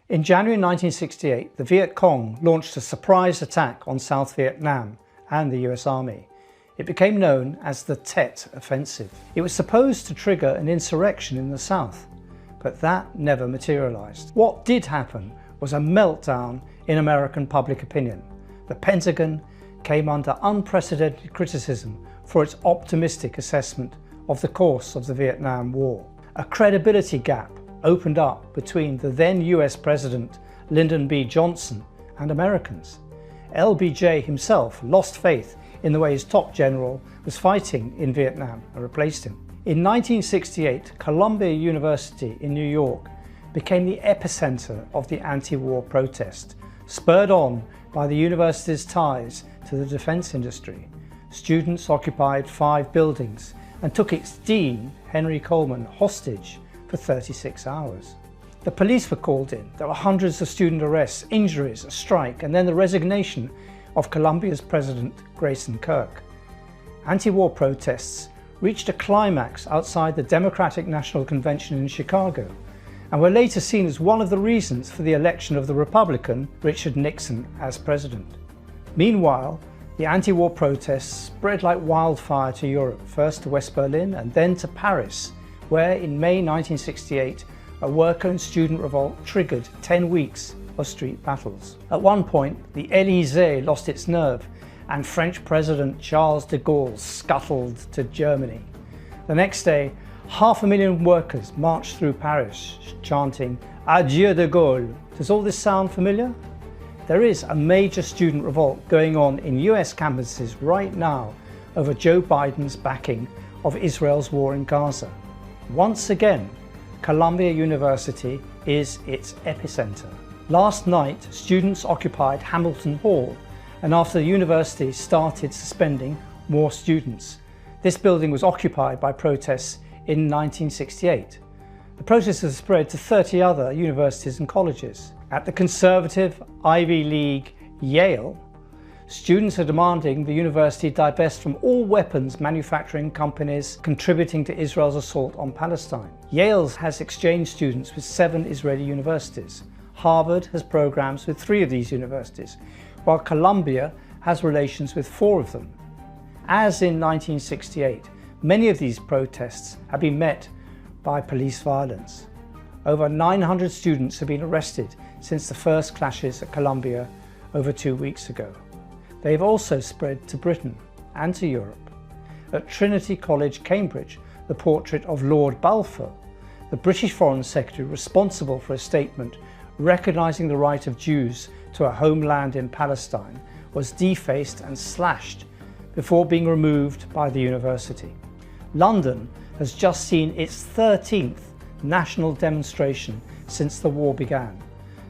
In January 1968, the Viet Cong launched a surprise attack on South Vietnam and the US Army. It became known as the Tet Offensive. It was supposed to trigger an insurrection in the South, but that never materialized. What did happen was a meltdown in American public opinion. The Pentagon came under unprecedented criticism for its optimistic assessment of the course of the Vietnam War. A credibility gap opened up between the then US President Lyndon B. Johnson and Americans. LBJ himself lost faith in the way his top general was fighting in Vietnam and replaced him. In 1968, Columbia University in New York became the epicenter of the anti-war protest, spurred on by the university's ties to the defense industry. Students occupied 5 buildings and took its dean, Henry Coleman, hostage for 36 hours. The police were called in. There were hundreds of student arrests, injuries, a strike, and then the resignation of Columbia's president, Grayson Kirk. Anti-war protests reached a climax outside the Democratic National Convention in Chicago, and were later seen as one of the reasons for the election of the Republican Richard Nixon as president. Meanwhile, the anti-war protests spread like wildfire to Europe, first to West Berlin and then to Paris, where in May 1968, a worker and student revolt triggered 10 weeks of street battles. At one point, the Élysée lost its nerve and French President Charles de Gaulle scuttled to Germany. The next day, 500,000 workers marched through Paris chanting "Adieu de Gaulle." Does all this sound familiar? There is a major student revolt going on in US campuses right now over Joe Biden's backing of Israel's war in Gaza. Once again, Columbia University is its epicenter. Last night, students occupied Hamilton Hall, and after the university started suspending more students. This building was occupied by protests in 1968. The protests have spread to 30 other universities and colleges. At the conservative Ivy League Yale, students are demanding the university divest from all weapons manufacturing companies contributing to Israel's assault on Palestine. Yale has exchange students with 7 Israeli universities. Harvard has programs with 3 of these universities, while Columbia has relations with 4 of them. As in 1968, many of these protests have been met by police violence. Over 900 students have been arrested since the first clashes at Columbia over 2 weeks ago. They have also spread to Britain and to Europe. At Trinity College, Cambridge, the portrait of Lord Balfour, the British Foreign Secretary responsible for a statement recognising the right of Jews to a homeland in Palestine, was defaced and slashed before being removed by the university. London has just seen its 13th national demonstration since the war began.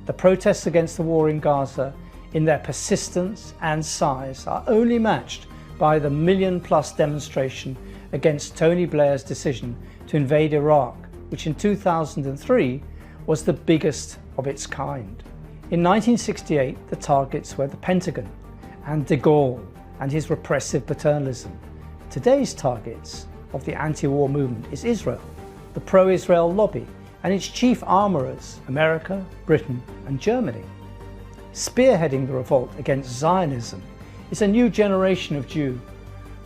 The protests against the war in Gaza, in their persistence and size, are only matched by the million-plus demonstration against Tony Blair's decision to invade Iraq, which in 2003 was the biggest of its kind. In 1968, the targets were the Pentagon and de Gaulle and his repressive paternalism. Today's targets of the anti-war movement is Israel, the pro-Israel lobby, and its chief armourers, America, Britain and Germany. Spearheading the revolt against Zionism is a new generation of Jew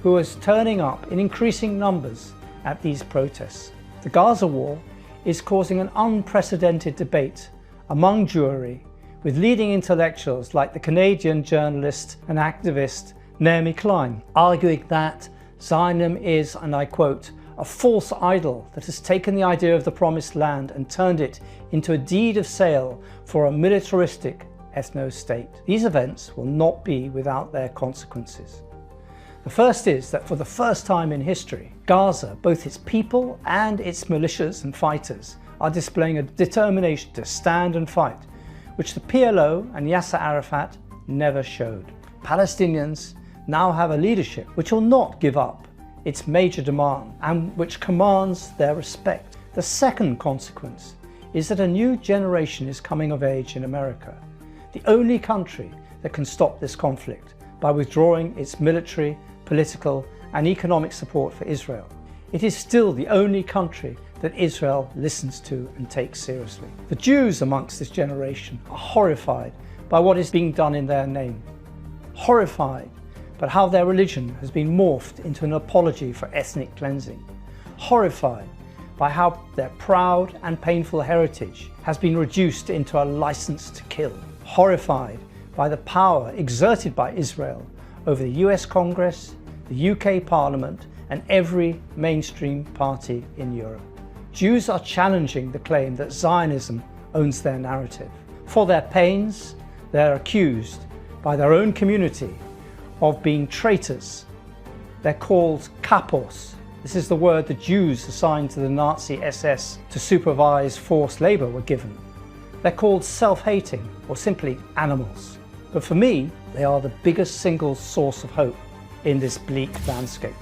who is turning up in increasing numbers at these protests. The Gaza war is causing an unprecedented debate among Jewry, with leading intellectuals like the Canadian journalist and activist Naomi Klein arguing that Zionism is, and I quote, "a false idol that has taken the idea of the promised land and turned it into a deed of sale for a militaristic ethno-state." These events will not be without their consequences. The first is that for the first time in history, Gaza, both its people and its militias and fighters, are displaying a determination to stand and fight, which the PLO and Yasser Arafat never showed. Palestinians now have a leadership which will not give up its major demand and which commands their respect. The second consequence is that a new generation is coming of age in America, the only country that can stop this conflict by withdrawing its military, political and economic support for Israel. It is still the only country that Israel listens to and takes seriously. The Jews amongst this generation are horrified by what is being done in their name, horrified by how their religion has been morphed into an apology for ethnic cleansing, horrified by how their proud and painful heritage has been reduced into a license to kill, horrified by the power exerted by Israel over the US Congress, the UK Parliament, and every mainstream party in Europe. Jews are challenging the claim that Zionism owns their narrative. For their pains, they're accused by their own community of being traitors. They're called kapos. This is the word the Jews assigned to the Nazi SS to supervise forced labour were given. They're called self-hating or simply animals. But for me, they are the biggest single source of hope in this bleak landscape.